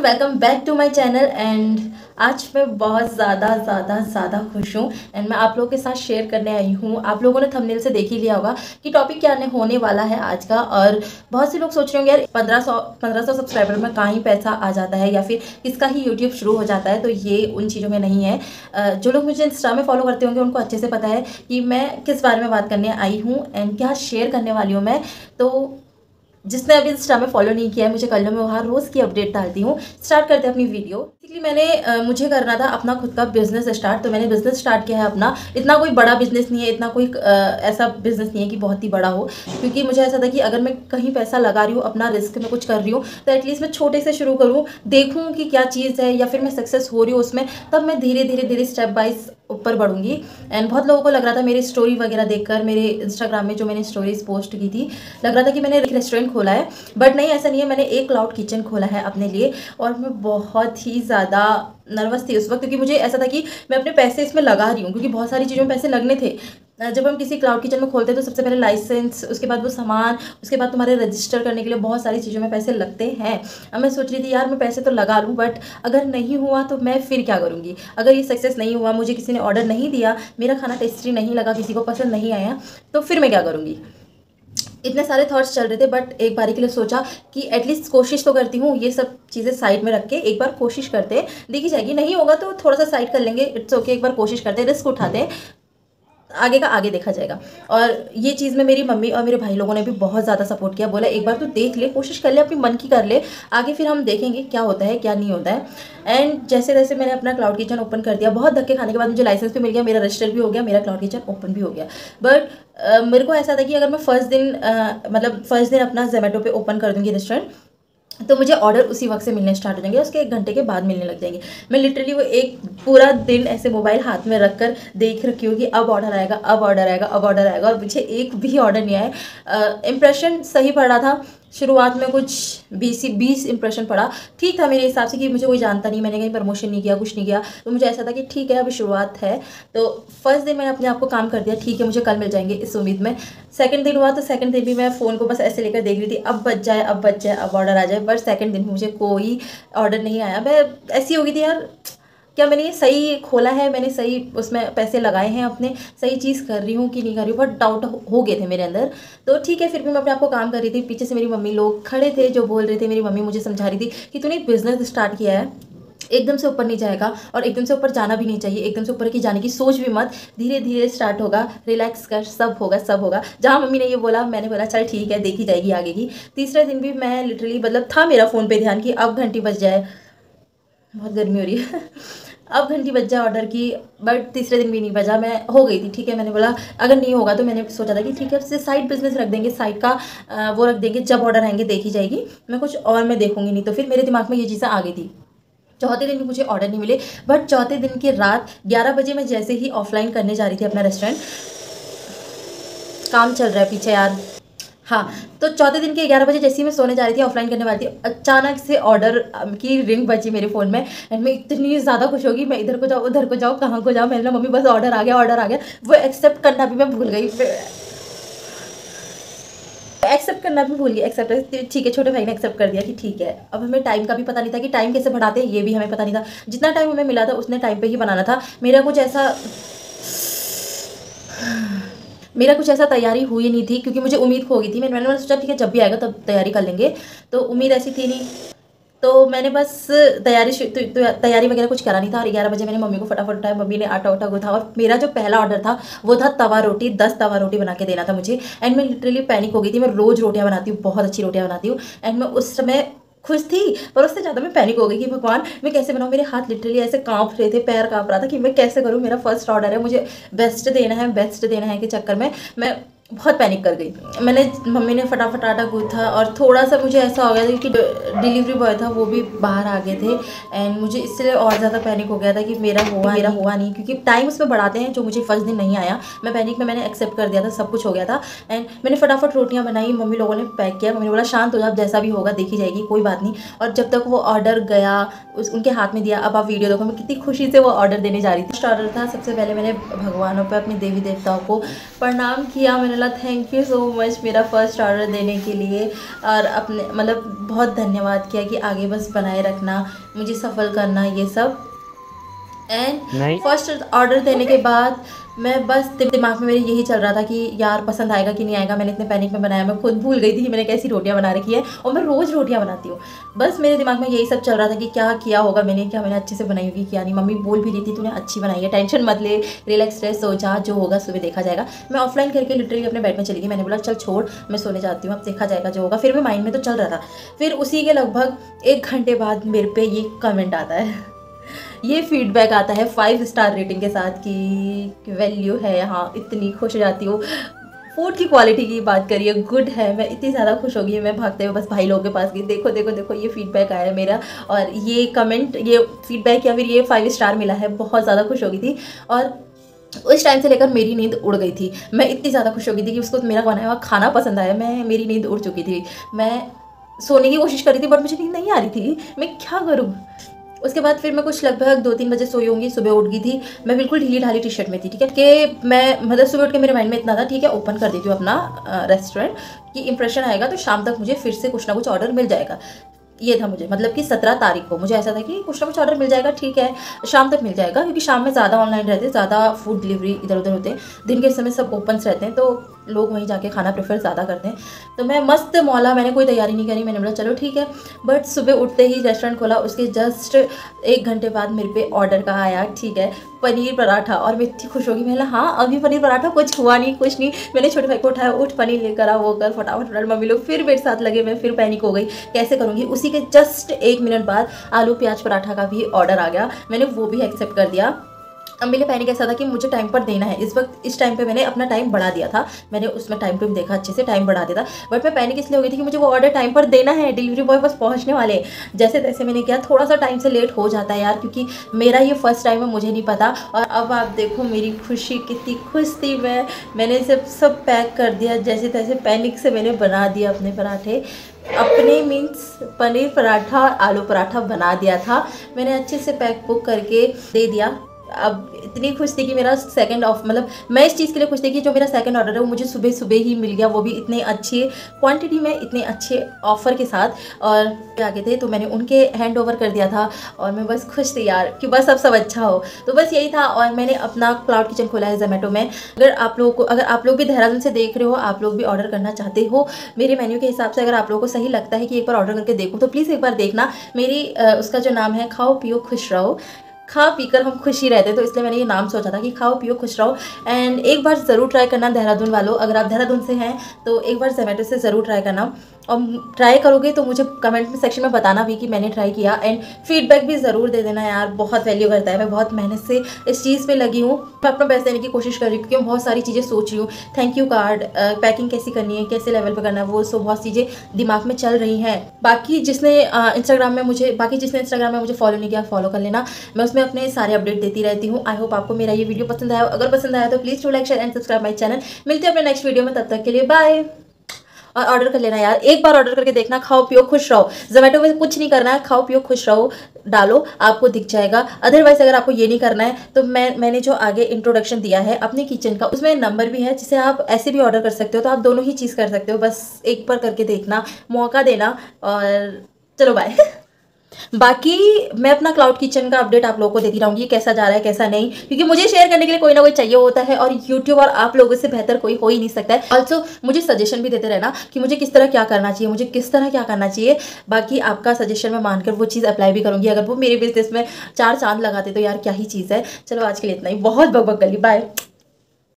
Welcome back to my channel. And आज मैं बहुत ज़्यादा खुश हूँ एंड मैं आप लोगों के साथ शेयर करने आई हूँ। आप लोगों ने थंबनेल से देख ही लिया होगा कि टॉपिक क्या होने वाला है आज का। और बहुत से लोग सोच रहे होंगे यार 1500 सब्सक्राइबर में कहाँ ही पैसा आ जाता है या फिर किसका ही यूट्यूब शुरू हो जाता है। तो ये उन चीज़ों में नहीं है। जो लोग मुझे इंस्टा में फॉलो करते होंगे उनको अच्छे से पता है कि मैं किस बारे में बात करने आई हूँ एंड क्या शेयर करने वाली हूँ मैं। तो जिसने अभी इंस्टा में फॉलो नहीं किया है मुझे कर लो, मैं वहाँ रोज़ की अपडेट डालती हूँ। स्टार्ट करते हैं अपनी वीडियो। बेसिकली मैंने मुझे करना था अपना खुद का बिजनेस स्टार्ट, तो मैंने बिजनेस स्टार्ट किया है अपना। इतना कोई बड़ा बिजनेस नहीं है, इतना कोई ऐसा बिजनेस नहीं है कि बहुत ही बड़ा हो, क्योंकि मुझे ऐसा था कि अगर मैं कहीं पैसा लगा रही हूँ, अपना रिस्क में कुछ कर रही हूँ, तो एटलीस्ट मैं छोटे से शुरू करूँ, देखूँ कि क्या चीज़ है, या फिर मैं सक्सेस हो रही हूँ उसमें, तब मैं धीरे धीरे स्टेप बाइज ऊपर बढ़ूंगी। एंड बहुत लोगों को लग रहा था मेरी स्टोरी वगैरह देखकर, मेरे इंस्टाग्राम में जो मैंने स्टोरीज पोस्ट की थी, लग रहा था कि मैंने एक रेस्टोरेंट खोला है। बट नहीं, ऐसा नहीं है। मैंने एक क्लाउड किचन खोला है अपने लिए और मैं बहुत ही ज़्यादा नर्वस थी उस वक्त, क्योंकि मुझे ऐसा था कि मैं अपने पैसे इसमें लगा रही हूँ, क्योंकि बहुत सारी चीज़ों में पैसे लगने थे। जब हम किसी क्लाउड किचन में खोलते हैं तो सबसे पहले लाइसेंस, उसके बाद वो सामान, उसके बाद तुम्हारे रजिस्टर करने के लिए बहुत सारी चीज़ों में पैसे लगते हैं। अब मैं सोच रही थी यार मैं पैसे तो लगा लूँ, बट अगर नहीं हुआ तो मैं फिर क्या करूँगी। अगर ये सक्सेस नहीं हुआ, मुझे किसी ने ऑर्डर नहीं दिया, मेरा खाना टेस्टी नहीं लगा, किसी को पसंद नहीं आया, तो फिर मैं क्या करूँगी। इतने सारे थॉट्स चल रहे थे। बट एक बारी के लिए सोचा कि एटलीस्ट कोशिश तो करती हूँ, ये सब चीज़ें साइड में रख के एक बार कोशिश करते हैं, देखी जाएगी। नहीं होगा तो थोड़ा सा साइड कर लेंगे, इट्स ओके। एक बार कोशिश करते हैं, रिस्क उठाते हैं, आगे का आगे देखा जाएगा। और ये चीज़ में मेरी मम्मी और मेरे भाई लोगों ने भी बहुत ज़्यादा सपोर्ट किया। बोला एक बार तू देख ले, कोशिश कर ले, अपनी मन की कर ले, आगे फिर हम देखेंगे क्या होता है क्या नहीं होता है। एंड जैसे जैसे मैंने अपना क्लाउड किचन ओपन कर दिया, बहुत धक्के खाने के बाद मुझे लाइसेंस भी मिल गया, मेरा रजिस्टर भी हो गया, मेरा क्लाउड किचन ओपन भी हो गया। बट मेरे को ऐसा था कि अगर मैं फर्स्ट दिन अपना जोमेटो पे ओपन कर दूँगी रेस्टोरेंट, तो मुझे ऑर्डर उसी वक्त से मिलने स्टार्ट हो जाएंगे, उसके 1 घंटे के बाद मिलने लग जाएंगे। मैं लिटरली वो एक पूरा दिन ऐसे मोबाइल हाथ में रख कर देख रखी हूँ कि अब ऑर्डर आएगा, अब ऑर्डर आएगा, अब ऑर्डर आएगा, और मुझे एक भी ऑर्डर नहीं आया। इंप्रेशन सही पड़ रहा था, शुरुआत में कुछ 20 इंप्रेशन पड़ा, ठीक था मेरे हिसाब से, कि मुझे कोई जानता नहीं, मैंने कहीं प्रमोशन नहीं किया, कुछ नहीं किया, तो मुझे ऐसा था कि ठीक है अभी शुरुआत है। तो फर्स्ट दिन मैंने अपने आप को काम कर दिया, ठीक है मुझे कल मिल जाएंगे इस उम्मीद में। सेकंड दिन हुआ तो सेकंड दिन भी मैं फ़ोन को बस ऐसे लेकर देख रही थी, अब बच जाए, अब बच जाए, अब ऑर्डर आ जाए। बट सेकंड दिन मुझे कोई ऑर्डर नहीं आया। मैं ऐसी हो गई थी यार, क्या मैंने ये सही खोला है, मैंने सही उसमें पैसे लगाए हैं अपने, सही चीज़ कर रही हूँ कि नहीं कर रही हूँ। बहुत डाउट हो गए थे मेरे अंदर। तो ठीक है, फिर भी मैं अपने आप को काम कर रही थी। पीछे से मेरी मम्मी लोग खड़े थे जो बोल रहे थे, मेरी मम्मी मुझे समझा रही थी कि तूने बिजनेस स्टार्ट किया है, एकदम से ऊपर नहीं जाएगा और एकदम से ऊपर जाना भी नहीं चाहिए, एकदम से ऊपर की जाने की सोच भी मत, धीरे धीरे स्टार्ट होगा, रिलैक्स कर, सब होगा सब होगा। जहाँ मम्मी ने ये बोला मैंने बोला चल ठीक है, देखी जाएगी आगे की। तीसरे दिन भी मैं लिटरली था मेरा फ़ोन पे ध्यान कि अब घंटी बज जाए, बहुत गर्मी हो रही है अब घंटी बज जाए ऑर्डर की। बट तीसरे दिन भी नहीं बजा, मैं हो गई थी ठीक है। मैंने बोला अगर नहीं होगा तो मैंने सोचा था कि ठीक है उससे साइड बिजनेस रख देंगे, साइड का वो रख देंगे, जब ऑर्डर आएंगे देखी जाएगी, मैं कुछ और मैं देखूंगी नहीं। तो फिर मेरे दिमाग में ये चीज़ें आ गई थी। चौथे दिन भी मुझे ऑर्डर नहीं मिले। बट चौथे दिन की रात 11 बजे मैं जैसे ही ऑफलाइन करने जा रही थी अपना रेस्टोरेंट, काम चल रहा है पीछे यार, हाँ। तो चौथे दिन के 11 बजे जैसे ही मैं सोने जा रही थी, ऑफलाइन करने वाली थी, अचानक से ऑर्डर की रिंग बजी मेरे फ़ोन में। एंड मैं इतनी ज़्यादा खुश होगी, मैं इधर को जाऊँ उधर को जाऊँ, कहाँ को जाऊँ, मैंने मम्मी बस ऑर्डर आ गया, ऑर्डर आ गया। वो एक्सेप्ट करना भी मैं भूल गई, एक्सेप्ट करना भी भूल गई। एक्सेप्ट ठीक है, छोटे भाई ने एक्सेप्ट कर दिया कि ठीक है। अब हमें टाइम का भी पता नहीं था कि टाइम कैसे बढ़ाते हैं, ये भी हमें पता नहीं था। जितना टाइम हमें मिला था उतने टाइम पे ही बनाना था। मेरा कुछ ऐसा तैयारी हुई नहीं थी, क्योंकि मुझे उम्मीद हो गई थी। मैंने सोचा ठीक है जब भी आएगा तब तैयारी कर लेंगे, तो उम्मीद ऐसी थी नहीं। तो मैंने बस तैयारी वगैरह कुछ करा नहीं था। और 11 बजे मैंने मम्मी को फटाफट उठाया, मम्मी ने आटा उटा गूथा, और मेरा जो पहला ऑर्डर था वो था तवा रोटी, 10 तवा रोटी बना के देना था मुझे। एंड मैं लिटरली पैनिक हो गई थी। मैं रोज़ रोटियाँ बनाती हूँ, बहुत अच्छी रोटियाँ बनाती हूँ, एंड मैं उस समय खुश थी, पर उससे ज़्यादा मैं पैनिक हो गई कि भगवान मैं कैसे बनाऊँ। मेरे हाथ लिटरली ऐसे कांप रहे थे, पैर कांप रहा था कि मैं कैसे करूँ, मेरा फर्स्ट ऑर्डर है, मुझे बेस्ट देना है के चक्कर में मैं बहुत पैनिक कर गई। मम्मी ने फटाफट आटा गूथा, और थोड़ा सा मुझे ऐसा हो गया था कि डिलीवरी बॉय था वो भी बाहर आ गए थे। एंड मुझे इसलिए और ज़्यादा पैनिक हो गया था कि मेरा हुआ नहीं, क्योंकि टाइम उसमें बढ़ाते हैं, जो मुझे फर्स्ट दिन नहीं आया। मैं पैनिक में मैंने एक्सेप्ट कर दिया था, सब कुछ हो गया था। एंड मैंने फटाफट रोटियाँ बनाई, मम्मी लोगों ने पैक किया। मम्मी ने बोला शांत हो जा, जैसा भी होगा देखी जाएगी, कोई बात नहीं। और जब तक वो ऑर्डर गया, उनके हाथ में दिया, अब आप वीडियो देखो मैं कितनी खुशी से वो ऑर्डर देने जा रही थी। फर्स्ट ऑर्डर था, सबसे पहले मैंने भगवानों पर, अपने देवी देवताओं को प्रणाम किया, मैंने Anila, thank you so much मेरा फर्स्ट ऑर्डर देने के लिए, और अपने मतलब बहुत धन्यवाद किया कि आगे बस बनाए रखना, मुझे सफल करना ये सब। एंड फर्स्ट ऑर्डर देने के बाद मैं बस दिमाग में मेरे यही चल रहा था कि यार पसंद आएगा कि नहीं आएगा। मैंने इतने पैनिक में बनाया, मैं खुद भूल गई थी कि मैंने कैसी रोटियां बना रखी है, और मैं रोज़ रोटियां बनाती हूँ। बस मेरे दिमाग में यही सब चल रहा था कि क्या किया होगा मैंने, क्या मैंने अच्छे से बनाई होगी क्या नहीं। मम्मी बोल भी रही थी तूने अच्छी बनाई है, टेंशन मत ले, रिलैक्स रह, सो जा, जो होगा सुबह देखा जाएगा। मैं ऑफलाइन करके लिटरली अपने बेड में चली गई। मैंने बोला चल छोड़, मैं सोने जाती हूँ, अब देखा जाएगा जो होगा। फिर भी माइंड में तो चल रहा था। फिर उसी के लगभग 1 घंटे बाद मेरे पे ये कमेंट आता है, ये फीडबैक आता है 5 स्टार रेटिंग के साथ कि वैल्यू है, हाँ इतनी खुश हो जाती हूँ। फूड की क्वालिटी की बात करिए, गुड है। मैं इतनी ज़्यादा खुश हो गई, मैं भागते हुए बस भाई लोगों के पास गई, देखो देखो देखो ये फीडबैक आया है मेरा, और ये कमेंट, ये फीडबैक या फिर ये 5 स्टार मिला है। बहुत ज़्यादा खुश हो गई थी, और उस टाइम से लेकर मेरी नींद उड़ गई थी। मैं इतनी ज़्यादा खुश हो गई थी कि उसको मेरा बनाया हुआ खाना पसंद आया। मेरी नींद उड़ चुकी थी, मैं सोने की कोशिश कर रही थी बट मुझे नींद नहीं आ रही थी, मैं क्या करूँ। उसके बाद फिर मैं कुछ लगभग 2-3 बजे सोई होंगी। सुबह उठ गई थी, मैं बिल्कुल ढीली ढाली टी शर्ट में थी, ठीक है, कि मैं मतलब सुबह उठ के मेरे माइंड में इतना था ठीक है ओपन कर देती हूँ अपना रेस्टोरेंट, कि इंप्रेशन आएगा तो शाम तक मुझे फिर से कुछ ना कुछ ऑर्डर मिल जाएगा। ये था मुझे, मतलब कि 17 तारीख को मुझे ऐसा था कि कुछ ना कुछ ऑर्डर मिल जाएगा, ठीक है शाम तक मिल जाएगा, क्योंकि शाम में ज़्यादा ऑनलाइन रहते हैं, ज़्यादा फूड डिलीवरी इधर उधर होते हैं। दिन के समय सब ओपन्स रहते हैं, तो लोग वहीं जाके खाना प्रेफर ज़्यादा करते हैं। तो मैं मस्त मौला, मैंने कोई तैयारी नहीं करी, मैंने बोला चलो ठीक है। बट सुबह उठते ही रेस्टोरेंट खोला, उसके जस्ट 1 घंटे बाद मेरे पे ऑर्डर का आया, ठीक है, पनीर पराठा। और मैं इतनी खुश होगी, मैंने हाँ अभी पनीर पराठा, कुछ हुआ नहीं कुछ नहीं। मैंने छोटे भाई को उठाया, उठ पनीर लेकर आ, वो कर फटाफट। मम्मी लोग फिर मेरे साथ लगे, मैं फिर पैनिक हो गई कैसे करूँगी। उसी के जस्ट 1 मिनट बाद आलू प्याज पराठा का भी ऑर्डर आ गया, मैंने वो भी एक्सेप्ट कर दिया। अब मेरे पैनिक ऐसा था कि मुझे टाइम पर देना है इस वक्त, इस टाइम पे मैंने अपना टाइम बढ़ा दिया था, मैंने उसमें टाइम पे देखा अच्छे से, टाइम बढ़ा दिया था। बट मैं पैनिक इसलिए हो गई थी कि मुझे वो ऑर्डर टाइम पर देना है, डिलीवरी बॉय बस पहुंचने वाले हैं। जैसे तैसे मैंने किया, थोड़ा सा टाइम से लेट हो जाता है यार, क्योंकि मेरा ये फर्स्ट टाइम है, मुझे नहीं पता। और अब आप देखो मेरी खुशी, कितनी खुश थी मैंने सब पैक कर दिया, जैसे तैसे पैनिक से मैंने बना दिया अपने पराठे, अपने मीन्स पनीर पराठा और आलू पराठा बना दिया था मैंने, अच्छे से पैक बुक करके दे दिया। अब इतनी खुश थी कि मेरा सेकंड ऑफ, मतलब मैं इस चीज़ के लिए खुश थी कि जो मेरा सेकंड ऑर्डर है वो मुझे सुबह सुबह ही मिल गया, वो भी इतने अच्छे क्वांटिटी में, इतने अच्छे ऑफ़र के साथ। और आगे थे तो मैंने उनके हैंड ओवर कर दिया था, और मैं बस खुश थी यार कि बस अब सब अच्छा हो। तो बस यही था। और मैंने अपना क्लाउड किचन खोला है ज़ोमैटो में। अगर आप लोग भी देहरादून से देख रहे हो, आप लोग भी ऑर्डर करना चाहते हो मेरे मेन्यू के हिसाब से, अगर आप लोगों को सही लगता है कि एक बार ऑर्डर करके देखो, तो प्लीज़ एक बार देखना। मेरी उसका जो नाम है, खाओ पियो खुश रहो, खा पीकर हम खुश ही रहते हैं, तो इसलिए मैंने ये नाम सोचा था कि खाओ पियो खुश रहो। एंड एक बार ज़रूर ट्राई करना देहरादून वालों, अगर आप देहरादून से हैं तो एक बार ज़ोमैटो से ज़रूर ट्राई करना, और ट्राई करोगे तो मुझे कमेंट में सेक्शन में बताना भी कि मैंने ट्राई किया, एंड फीडबैक भी ज़रूर दे देना यार, बहुत वैल्यू करता है। मैं बहुत मेहनत से इस चीज़ पे लगी हूँ, मैं अपना बेस्ट देने की कोशिश कर रही हूँ, क्योंकि मैं बहुत सारी चीज़ें सोच रही हूँ, थैंक यू कार्ड, पैकिंग कैसी करनी है, कैसे लेवल पर करना है, वो सब बहुत चीज़ें दिमाग में चल रही हैं। बाकी जिसने इंस्टाग्राम में मुझे फॉलो नहीं किया, फॉलो कर लेना, मैं उसमें अपने सारे अपडेट देती रहती हूँ। आई होप आपको मेरा ये वीडियो पसंद आया, अगर पसंद आया तो please to like share and subscribe my channel. मिलते हैं अपने नेक्स्ट वीडियो में, तब तक के लिए बाय। और ऑर्डर कर लेना यार, एक बार ऑर्डर करके देखना, खाओ पियो खुश रहो। ज़ोमैटो में कुछ नहीं करना है, खाओ पियो खुश रहो डालो, आपको दिख जाएगा। अदरवाइज अगर आपको ये नहीं करना है तो मैंने जो आगे इंट्रोडक्शन दिया है अपने किचन का, उसमें नंबर भी है जिसे आप ऐसे भी ऑर्डर कर सकते हो, तो आप दोनों ही चीज़ कर सकते हो। बस एक बार करके देखना, मौका देना, और चलो बाय। बाकी मैं अपना क्लाउड किचन का अपडेट आप लोगों को देती रहूँगी, कैसा जा रहा है कैसा नहीं, क्योंकि मुझे शेयर करने के लिए कोई ना कोई चाहिए होता है, और यूट्यूब और आप लोगों से बेहतर कोई हो ही नहीं सकता है। ऑल्सो मुझे सजेशन भी देते रहना कि मुझे किस तरह क्या करना चाहिए, मुझे किस तरह क्या करना चाहिए। बाकी आपका सजेशन मैं मानकर वो चीज़ अप्लाई भी करूँगी, अगर वो मेरे बिजनेस में 4 चांद लगाते तो यार क्या ही चीज़ है। चलो आज के लिए इतना ही, बहुत बकबक कर ली, बाय।